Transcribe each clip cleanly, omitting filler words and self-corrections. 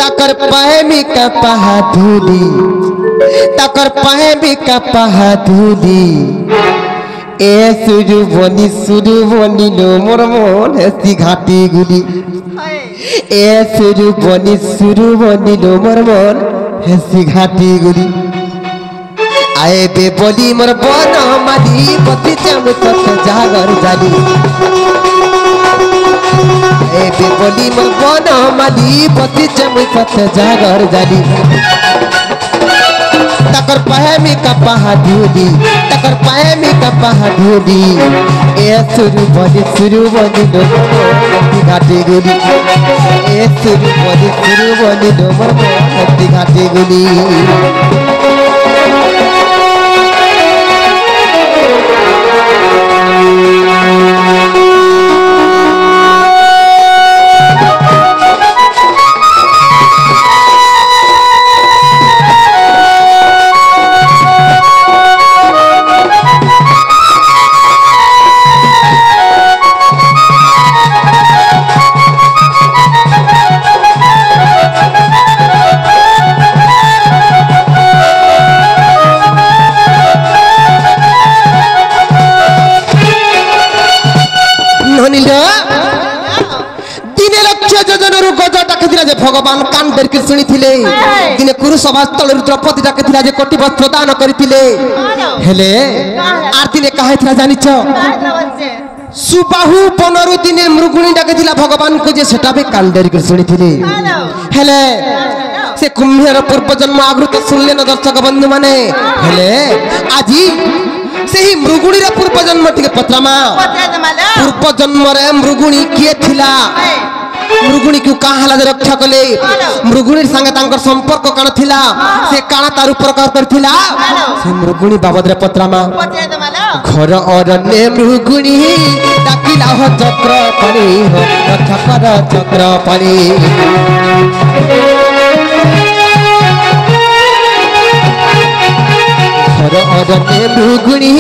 तकर पाएमी का पहाधुली तकर पाएमी का पहाधुली ए सुरु बनी लो मोर मन हेसी घाटी गुली ए सुरु बनी लो मोर मन हेसी घाटी गुली आए बे बोली मोर बन माली बती चम सत जागर जाली आए बे बोली मोर बन माली बती चम सत जागर जाली तकर पाएमी का पहाधुली तकर पाएमी का पहाधुली ए सुरु बनी लो मोर घाटी गुली ए सुरु बनी लो मोर घाटी गुली दिने लक्ष योजन गज डाकिला भगवान कांडेर की शुणी दिने कुरुसभा स्थल द्रौपदी डाकिला कोटी वस्त्र दान करते आर दिने कहा जानिछ सुबाहु बनरु दिने मृगुणी डाकिला भगवान को जे सेटा भी कांडेर की शुणी हेले से कुम्भीर पूर्व जन्म आगु तो सुनले न दर्शक बंधु माने हेले आज से ही मृगुणी रे पूर्व जन्म टिके पत्रमा पूर्व जन्म रे मृगुणी किए थिला मृगुणी को कहाला रक्षा कले मृगुणी संगे तांकर संपर्क काण थिला से काणा तार प्रकार करथिला से मृगुणी बाबद रे पत्रमा घर अरण्य मृगुणी डाकिला हो चक्र पानी हो रक्षा कर चक्र पानी घर अरण्य मृगुणी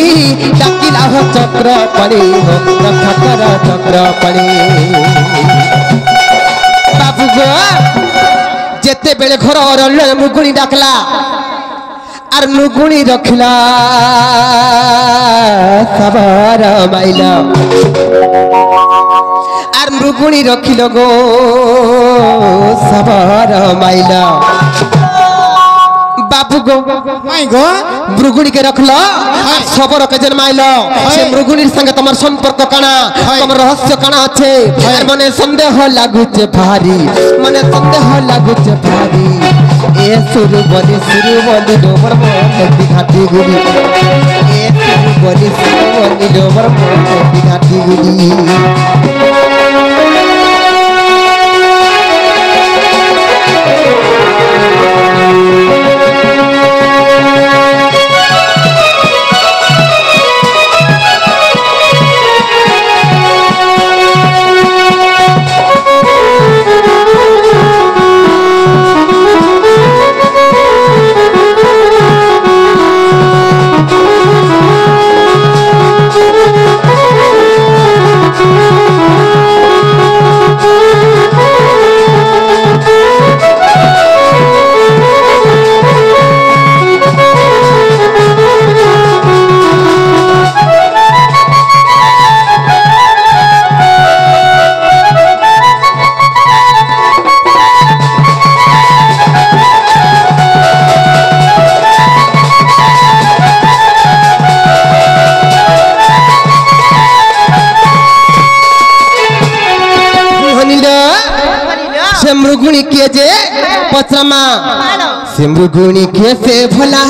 डाकिला हो चक्र पानी हो रक्षा कर चक्र पानी बाबू गो जेते बेले घर अरण्य मृगुणी डाकला आर मृगुणी रखला सबर माइला आर मृगुणी रखिल गो सबर माइला बाबू गो माई गो मृगुणी के रखल सबर के जन्माइल से मृगुणी संगे तमर संपर्क काना तमर रहस्य काना अच्छे मने संदेह लागुचे भारी मने संदेह लागुचे भारी ए सुरु बनी लो मोर मन घाटी गुली ए सुरु बनी लो मोर मन घाटी गुली मृगुणी किए जे पत्रमा से मृगुणी किए से भला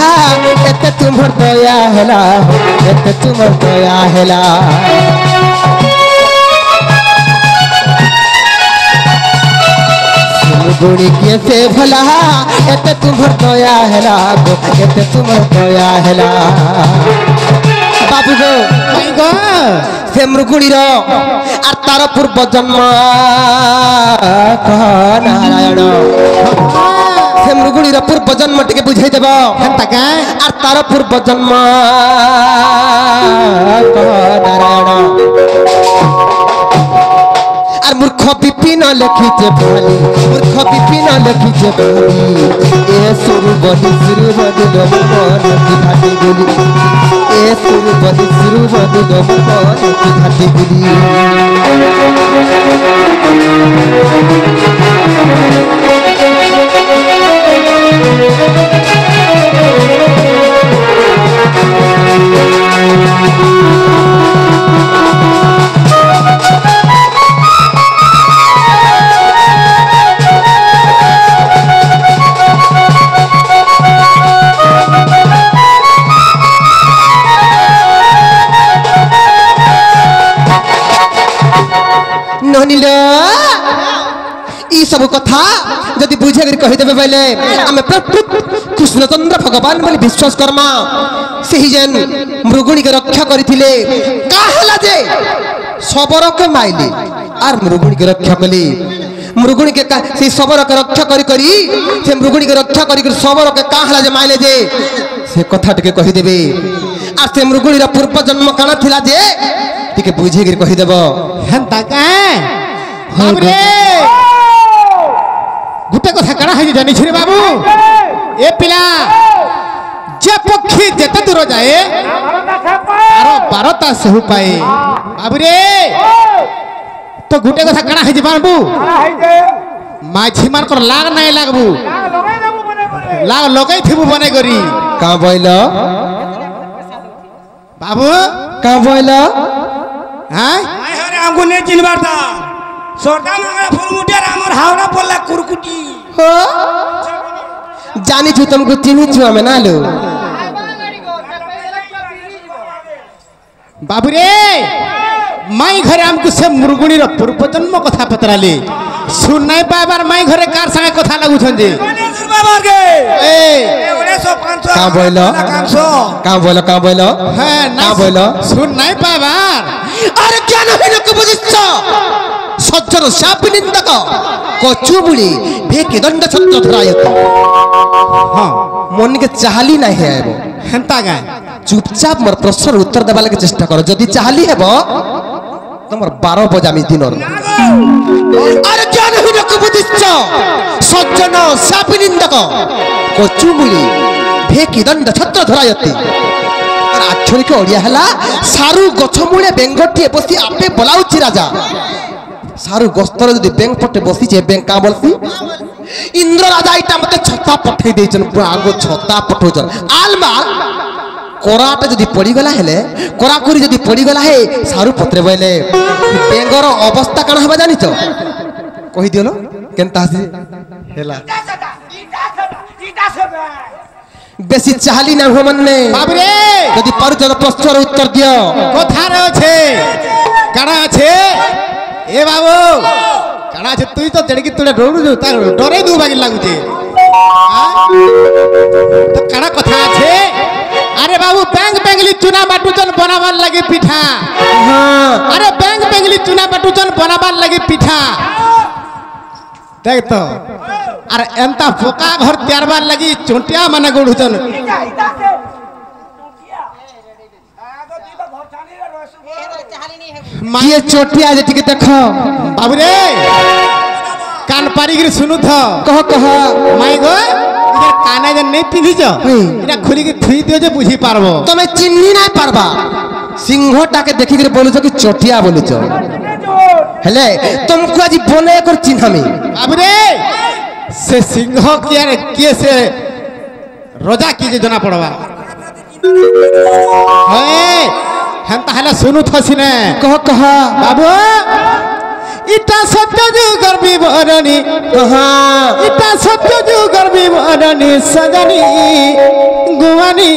एते तुमर दया हैला एते तुमर दया हैला मृगुणी किए से भला एते तुमर दया हैला एते तुमर दया हैला बाबू गो माई गो से मृगुणी रो आर तार पूर्व जन्म नारायण से मृगुणी रो पूर्व जन्म टिके बुझाई देबो हंता का आर तार पूर्व जन्म नारायण आर मूर्ख বিপিন লিখিছে ভালি মূর্খ বিপিন লিখিছে ভালি এ সুরু বলি মন কি ঘাটি গুলি এ সুরু বলি মন কি ঘাটি গুলি सब कथा जदि बुझे कहीदेवे बोले आम प्रकृत कृष्णचंद्र भगवान बोली विश्वास करमा से जेन मृगुणी के रक्षा करथिले काहला जे शबर के माइले आर मृगुणी के रक्षा कले मृगुणी के से शबर के रक्षा करी से मृगुणी के रक्षा करी शबर के काहला जे माइले जे से कथा टिके कहीदेवे आ से मृगुणी रा पूर्व जन्म काना थिला जे टिके बुझे कहीदेबो हेंता का हमरे गुटे कथा कणा है जानी छिरे बाबू ए पिला जे पक्षी जेते दूर जाए आरो 12टा सहु पाए बाबू रे तो गुटे कथा कणा है बाबू माछी मान कर लाग नाही लागबू लाग लगाई थिबू बने करी का बोइलो बाबू का बोइलो हां हरे हमको ने चिनबाता सोटा मंगला फुलमुटिया हमर हावड़ा पल्ला कुरकुटी हो जानी छु तुमको चिनी छु हमें ना लो बाबू रे माई घरे हमको से मुरगुणी रो पूर्व जन्म कथा पतराले सुन नहीं पाबार माई घरे कार संगे कथा लागु छंजे बाबा के ए ओरे 500 का बोइलो का बोइलो हां ना बोइलो सुन नहीं पाबार अरे क्या नहीं लोग बुझिछ सज्जन शाप निंदक कचुबुली भेके दंड छत्र धरायत हां मन के चाहली नहीं है वो हेंता गाय चुपचाप मोर प्रश्न उत्तर देबा लगे चेष्टा करो जदी चाहली हेबो तमर 12 बजामी दिनर अरे क्या नहीं लोग बुझिछ सज्जन शाप निंदक कचुबुली भेके दंड छत्र धरायत और आक्षरिक ओडिया हला सारू गछ मूले बेंगटी बसी आपे बोलाउची राजा सारू गस्तर जदि बैंक पटे बसी जे बैंक का बोलसी इंद्र राजा इटा मते छता पठे देचन पुरा आगो छता पठोचन आलमा कोराटा जदि पड़ी गला हेले कोराकुरी जदि पड़ी गला हे सारू पत्रे बोले बेंगर अवस्था काना हबा जानि तो कहि दियो केनता हसी हेला बेसी चाहली ना हो मन ने बाबू रे जदि पारुचन प्रश्नर उत्तर दियो कथा रे छे काना छे ए बाबू काना छे तुई तो जड़की तुले डरू जो ता डरे दू बागी लागु छे तो काना कथा छे अरे बाबू बैंक बेंगली चुना बाटुचन बनाबार लगे पिठा हां अरे बैंक बेंगली चुना बाटुचन बनाबार लगे पिठा देख तो अरे एंता फोका घर त्यारबार लगी चोटिया माने गोडुचन ये चोटिया जे टिके देखो बाबू रे कान पारी गिर सुनु थ कह माई गो इधर काना जे नहीं पिंधी छ इरा खुली के थुई दियो जे बुझी पारबो तमे चिन्नी नहीं पारबा सिंहटा के देखि के बोलुछ कि चोटिया बोलुछ हेले तुमको आज बोले कर चिन्हमी बाबू रे से सिंह किया रे के से रोजा की जे जना पड़वा हे हम ताहला सुनु थसिने कह बाबू इटा सत्य जुगर विवरणी हां इटा सत्य जुगर विवरणी सजनी गुवानी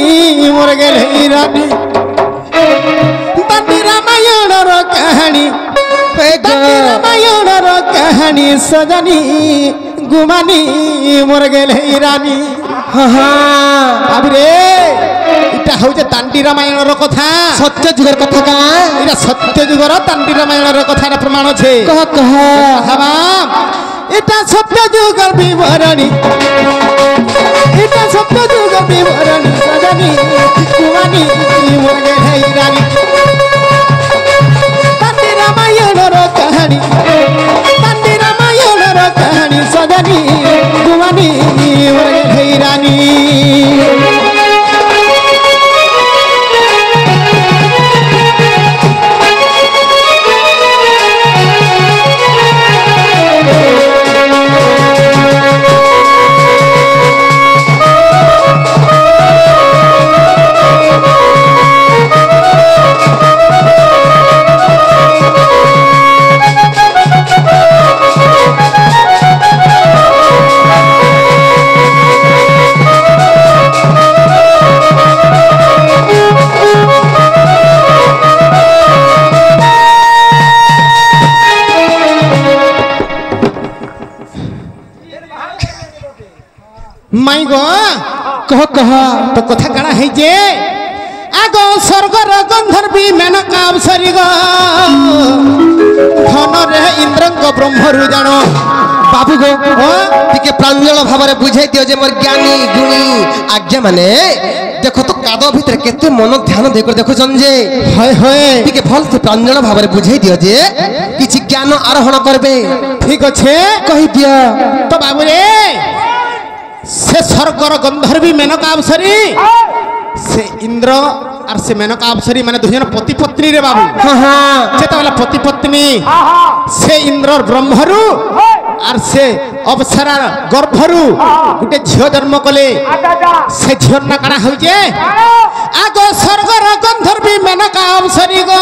मोर गेले रानी बाटी रामायण रो कहानी रामायण रो कहानी सजनी गुवानी मोर गेले रानी हां बाबू रे इटा हउजे तांडी रामायण रो कथा सत्य जुगर कथा का इटा सत्य जुगर तांडी रामायण रो कथा रा प्रमाण छे कह हमाम इटा सत्य जुगर विवरणी इटा सत्य जुगर विवरणी सजनी कुमानी मोर गेले रानी तांडी रामायण रो कहानी ରାନୀ माई गो कह तो कथा काना है जे आगो स्वर्गर गंधर्वी मेनका अवसरी गो धन रे इंद्रंग ब्रह्मरु जानो बाबू गो टिके प्रांजल भाव बुझाई दियो जे मोर ज्ञानी गुणी आज्ञा माने देखो तो कादो भितर केते मन ध्यान देकर देखो जे हाय हाय टिके भल से प्रांजल भाव बुझाई दियो जे किछि ज्ञान आरोहण करबे ठीक अच्छे कहि दियो तो बाबू रे से स्वर्गर गंधर्वी मेनका अवसरी से इंद्र और से मेनका अवसरी माने दुजन पति पत्नी रे बाबू हाँ हाँ से तबला पति पत्नी से इंद्र ब्रह्मरु और से अवसरा गर्भरु गुटे झियो जन्म कले से झियोर ना काना हो जे आगो स्वर्गर गंधर्वी मेनका अवसरी गो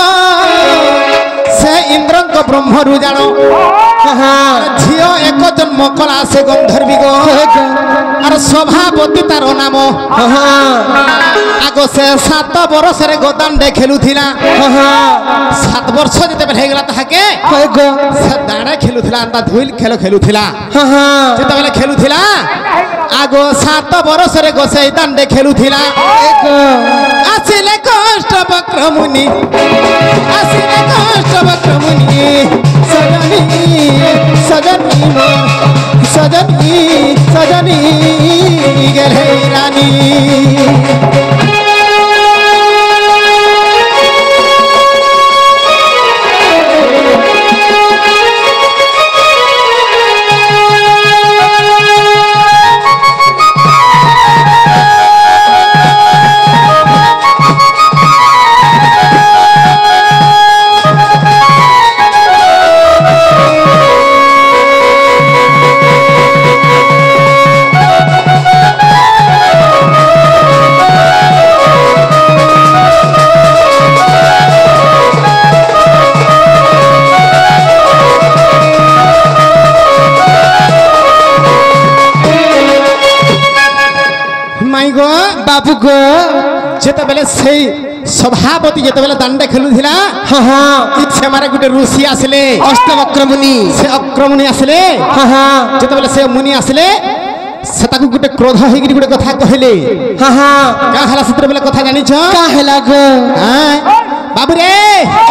से इंद्रंक ब्रह्मरु जानो झियो एक जन्म कला से गंधर्वी गो और सभापति तार नाम आगो से 7 वर्ष रे गोदान खेलुथिला 7 वर्ष जते बेले हेगला ताके से दाणे खेलुथिला अंता धुइल खेल खेलुथिला जते बेले खेलुथिला आगो 7 वर्ष रे गोसाई दांडे खेलुथिला आसिले कष्ट बक्रमुनि आसिले कष्ट बक्रमुनि सजनी सजनी सजनी सजनी गेले रानी बाबू गो जेते बेले से सभापति जेते बेले दांडे खेलुथिला हाँ हाँ इच्छे मारे गुटे ऋषि आसले अष्टवक्र मुनि से अक्रमुनि आसले हाँ हाँ जेते बेले से मुनि आसले से ताकू गुटे क्रोध होइगिरी गुटे कथा कहले हाँ हाँ का हला सूत्र बेले कथा जानि छ का हेला गो हां बाबू रे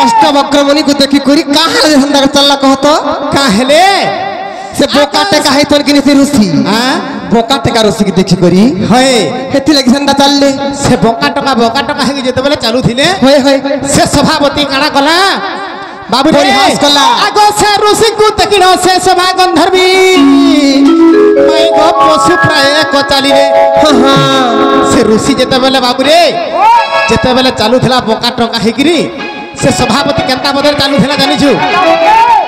अष्टवक्र मुनि को देखि करी का हेला धंदा चलला कहतो का हेले से बोका टेका है तोर किनी से ऋषि हां बोका टेका ऋषि की देखि करी होय हेति लगी धंदा चलले से बोका टका है जेते बेले चालू थिले होय होय से सभापति काना कला बाबू रे परिहास कला आगो से ऋषि को तकिनो से सभा गंधर्वी मैं गो पशु प्राय को चाली रे हाँ हाँ से ऋषि जेते बेले बाबू रे जेते बेले चालू थिला बोका टका हेगिरी से सभापति केंता बदल चालू थिला जानि छु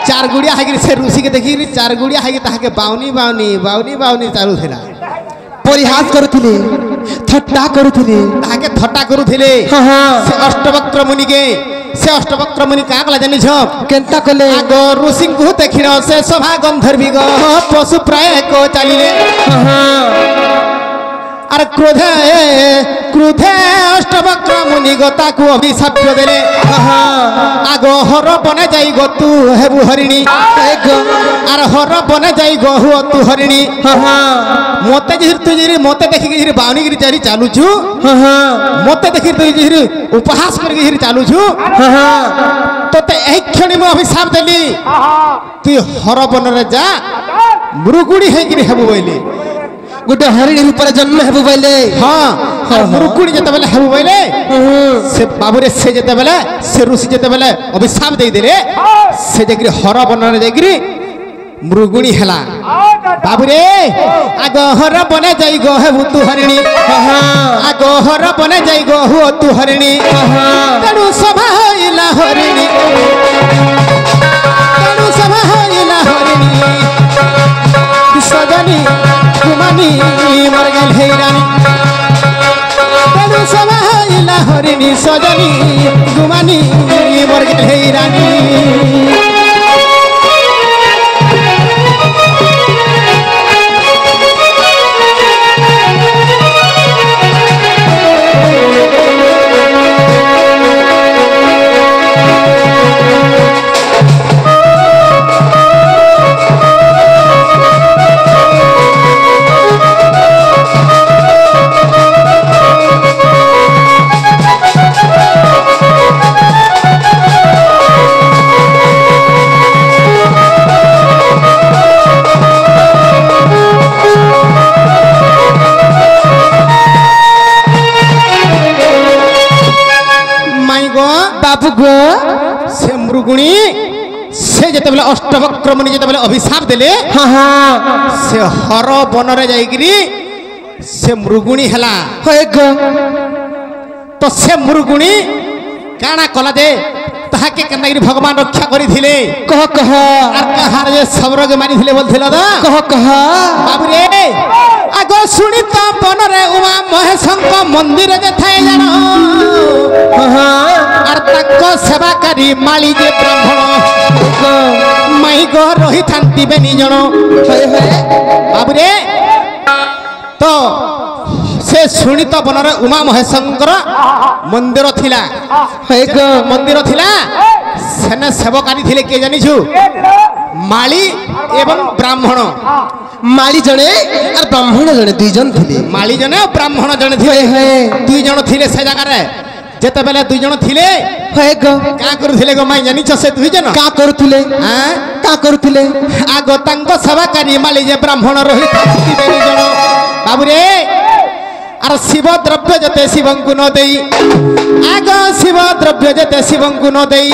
4 गुड़िया हेगिरी से ऋषि के देखिरी 4 गुड़िया हेगी ताके बावनी बावनी बावनी बावनी चालू थिला परिहास करुथिले थट्टा करुथिले ताके थट्टा करुथिले हाँ हाँ से अष्टवक्र मुनि के से अष्टवक्र मुनि का कला जानि छ केंता कले आगो ऋषि को देखिनो से सभा गंधर्वी गो पशु प्राय को चालिले हाँ हाँ अरे क्रोधे अष्टवक्र मुनि गोता को अभिशाप देले आगो हर बने जाई गो तू हेबु हरिणी अरे हर बने जाई गो हु तू हरिणी मते जिहिर तू जिहिर मते देखि जिहिर बावनी गिरी चारी चालू छु मते देखि तू जिहिर उपहास कर जिहिर चालू छु तते एही क्षणी मु अभिशाप देली तू हर बन रे जा मृगुड़ी हे गिरी हेबु बोइली गोटे हरिणी रूप जन्म हेबु बोइले हाँ मृगुड़ी जते बेले हेबु बोइले से बाबू रे से जते बेले से ऋषि जते बेले अभिशाप देई देले से जेकरी हर बन रे जेकरी मृगुणी हला बाबू रे आग हर बने जाई गो हेबु तू हरिणी आग हर बने जाई गो हो तू हरिणी तेणु सभा होइला हरिणी तेणु सभा होइला हरिणी सजनी कुमानी मरगल हैरानी तेणु सभा होइला हरिणी सजनी कुमानी मरगल हैरानी बाबू गो से मृगुणी से जते बेले अष्टवक्र मुनि जते बेले अभिशाप देले हां हां से हर वन रे जाईगिरी से मृगुणी हला होय गो तो से मृगुणी काना कला दे ताहा के कनागिरी भगवान रक्षा करी थिले कह कह आर कहार जे सबरग मारी थिले बोल थिला दा कह कह बाबू रे आगो सुनी तो वन रे उमा महेशंक मंदिर जे थाए जानो आर तक सेवाकारी माली जे ब्राह्मण माई गो रही थांती बेनी जण बाबू रे तो से सुनित बनर उमा महेशंकर मंदिर थिला मंदिर थिला सेने सेवकारी थिले के जानिछु माली एवं ब्राह्मण माली जणे और ब्राह्मण जणे दुई जन थिले माली जणे और ब्राह्मण जणे थिले दुई जन थिले से जगह रे जेते बेले दुई जन थिले का करूथिले गो माई जानिछ से दुई जन का करूथिले हां का करूथिले आगो तांको सेवाकारी माली जे ब्राह्मण रही थांती बेनी जण बाबू रे आर शिव द्रव्य जते शिवंकु न देई आगो शिव द्रव्य जते शिवंकु न देई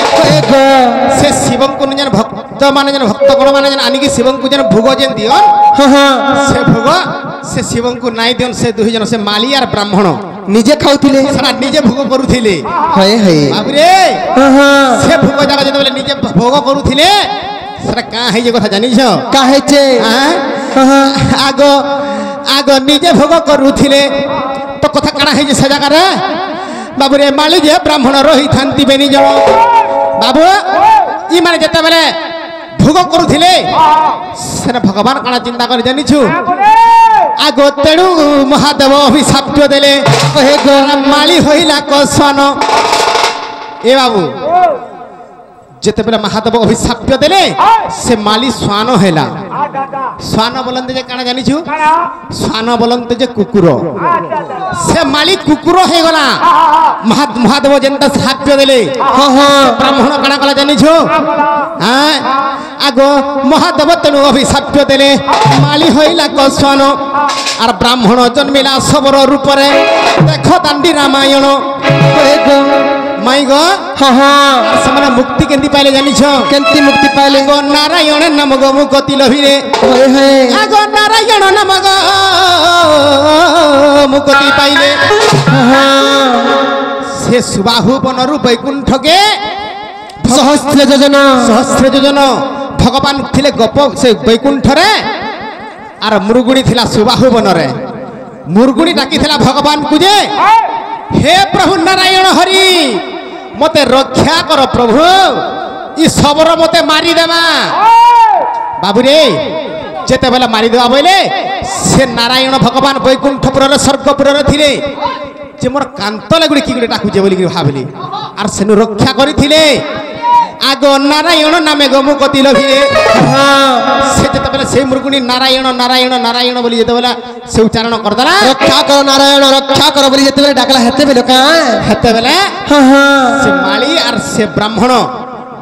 से शिवंकु जन भक्त माने जन भक्त गण माने जन आनी की शिवंकु जन भोग जन दियो से भोग से शिवंकु नाइ दियन से दुई जन से माली आर ब्राह्मण निजे खाउथिले सारा निजे भोग करूथिले हाय हाय बाबू रे से भोग जागा जते बेले निजे भोग करूथिले सारा का है जे कथा जानिछ का है जे आगो आगो निजे भोग करूथिले तो कथा काना है जे से जागा रे बाबू रे माली जे ब्राह्मण रही थांती बेनी जण बाबू ई माने जते बेले भोग करूथिले सेना भगवान काना चिंता कर जानिछु आगो तेणु महादेव अभिशाप देले हे माली होइला को स्वान ए बाबू जेते बेले महादेव अभिशाप देले से माली स्वान हेला स्वान बोलंते जे काना जानिछु स्वान बोलंते जे कुकुर से माली कुकुर हे गला महादेव जेंता शाप देले ब्राह्मण काना कला जानिछु हां आगो महादेव तेणु अभिशाप देले माली होइला को स्वान आर ब्राह्मण जन्मिला सबर रूप रे देखो दांडी रामायण माई गो हां हां समना मुक्ति केंती पाइले जानिछ केंती मुक्ति पाइले गो नारायण नाम गो मुक्ति लभिरे होय होय आगो नारायण नाम गो मुक्ति पाइले हां से सुबाहु बनरु वैकुंठ के सहस्र योजन भगवान थिले गप से वैकुंठ रे आर मुरुगुणी थिला सुबाहु वन रे मुरुगुणी डाकी थिला भगवान को जे हे प्रभु नारायण हरि मते रक्षा कर प्रभु ई सबरो मते मारी देबा बाबू रे जेते बेला मारी देबा बोले से नारायण भगवान वैकुंठपुर रे स्वर्गपुर रे थिले जे मोर कांत लागुडी की गुडी डाकु जे बोली भाबिली आर सेनु रक्षा करिथिले आगो नारायण नामे गमु कति लभिले से जेते बेला से मुरुगुणी नारायण नारायण नारायण बोली जेते बेला से उच्चारण करदला रक्षा कर नारायण रक्षा कर बोली जेते बेला डाकला हेते बेला का हेते बेला से माली आर से ब्राह्मण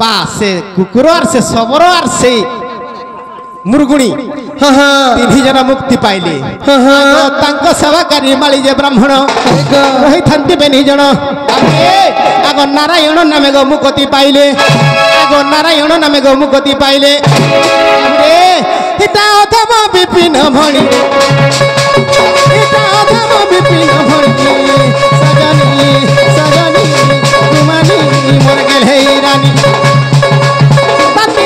बा से कुकुर आर से सबर आर से मुरुगुणी तीन जन मुक्ति पाइले तांको सेवाकारी माली जे ब्राह्मण रही थांती बेनी जन आगो नारायण नामे गो मुक्ति पाइले आगो नारायण नामे गो मुक्ति पाइले ইটা অধম বিপিন ভণি ইটা অধম বিপিন ভণি সজনী সজনী তুমানি মোর গেলে রানী তাতি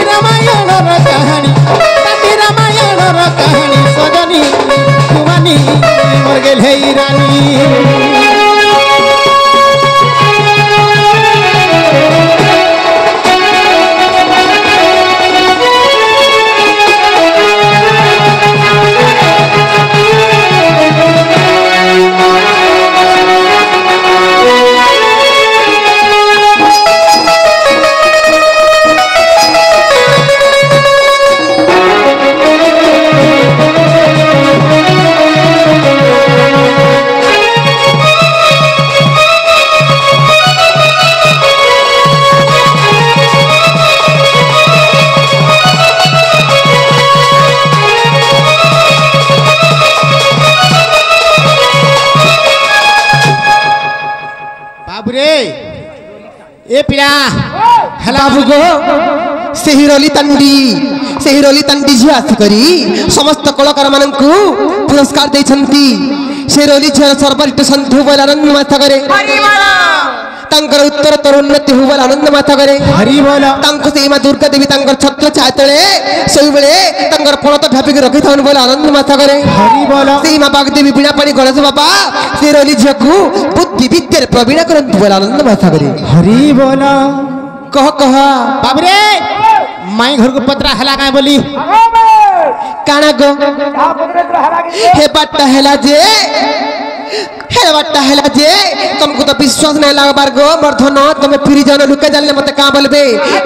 রামায়ণর কাহিনী সজনী তুমানি মোর গেলে রানী ए पिला हला बाबू गो ସେହି ରଲି ତାଣ୍ଡି ଝିଅ ଆସିକରି ସମସ୍ତ କଳାକାର ମାନଙ୍କୁ ପୁରସ୍କାର ଦେଇଛନ୍ତି। ସେ ରଲି ଝିଅର ସର୍ବରିତ ସନ୍ଧୁ ବୋଲ ଆନନ୍ଦ ମାଥକରେ ତାଙ୍କର ଉତ୍ତରତର ଉନ୍ନତି ହଉ ବୋଲ ଆନନ୍ଦ ମାଥକରେ ହରି ବୋଲ ତାଙ୍କୁ ସେଇ ମା ଦୁର୍ଗା ଦେବୀ ତାଙ୍କର ଛତ୍ର ଛାୟା ତଳେ ସବୁବେଳେ ତାଙ୍କର ପଣତ ଢାପିକି ରଖିଥାନ୍ତି ବୋଲ ଆନନ୍ଦ ମାଥକରେ ହରି ବୋଲ ସେଇ ମା ବାଗଦେବୀ ବିଣା ପାଣି ଗଣେଶ ବାବା ସେ ରଲି ଝିଅକୁ ବୁଦ୍ଧି ବିଦ୍ୟାରେ ପ୍ରବୀଣ କରନ୍ତି ବୋଲ ଆନନ୍ଦ ମାଥକରେ ହରି ବୋଲ କହ କହ बाबरे माई घर को पत्रा हला काहे बोली काना गो हे बाटा हेला जे तुमको तो विश्वास नहीं लागबार गो मर्धन तुम फिरी जानो लुके जाले मते का बोलबे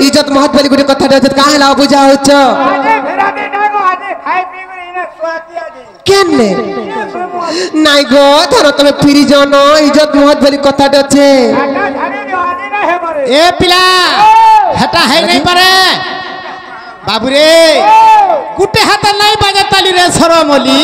इज्जत महत बोली गुटे कथा दे का हेला बुझा होछ केने नाइ गो धर तुम फिरी जानो इज्जत महत बोली कथा दे ए पिला हटा है नहीं पारे बाबू रे गुटे हाथ नहीं बाजे ताली रे सरमली